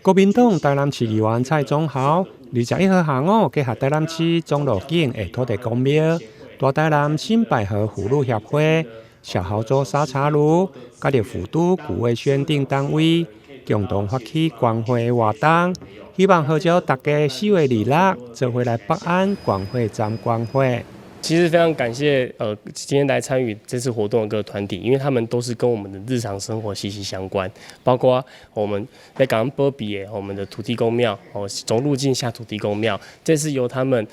國民黨台南市議員蔡宗豪21號下午結合台南市中路境的土地公廟、大台南新百合婦女協會、小豪州沙茶路、甲立府都區委選等單位共同發起關懷活動，希望號召大家4月26日做回來北安關懷站關懷。其實非常感謝今天來參與這次活動的各個團體，因為他們都是跟我們的日常生活息息相關，包括我們在港安波比我們的土地公廟中路境下土地公廟，這次由他們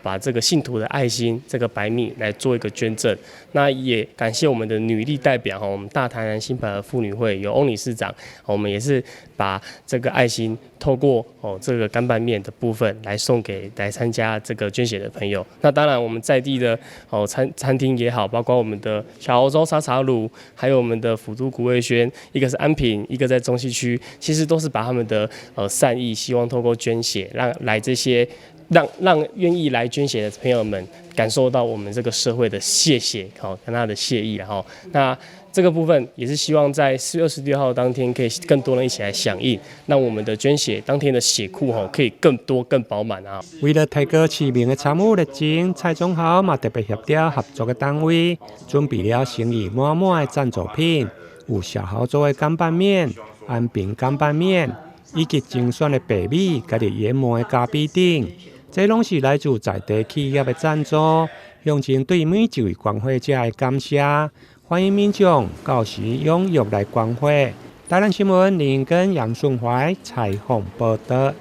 把這個信徒的愛心這個白米來做一個捐贈。那也感謝我們的女力代表我們大台南新百合婦女會由翁理事長，我們也是把這個愛心透過這個乾拌麵的部分來送給來參加這個捐血的朋友。那當然我們在地的餐廳也好，包括我們的小澳洲沙茶爐，還有我們的府都古味軒，一個是安平，一個在中西區，其實都是把他們的善意，希望透過捐血，讓願意來捐血的朋友們感受到我們這個社會的謝謝，跟他的謝意，然後那這個部分也是希望在4月26號當天可以更多人一起來響應，讓我們的捐血當天的血庫可以更多更飽滿啊！為了提高市民的參與熱情，蔡宗豪嘛特別協調合作的單位，準備了誠意滿滿的贊助品，有小豪州的乾拌麵、安平乾拌麵，以及精選的白米、家己研磨的咖啡等，這攏是來自在地企業的贊助，象徵對每一位關懷者的感謝。歡迎民眾到時踴躍來關懷。台南新聞林跟楊順懷採訪報道。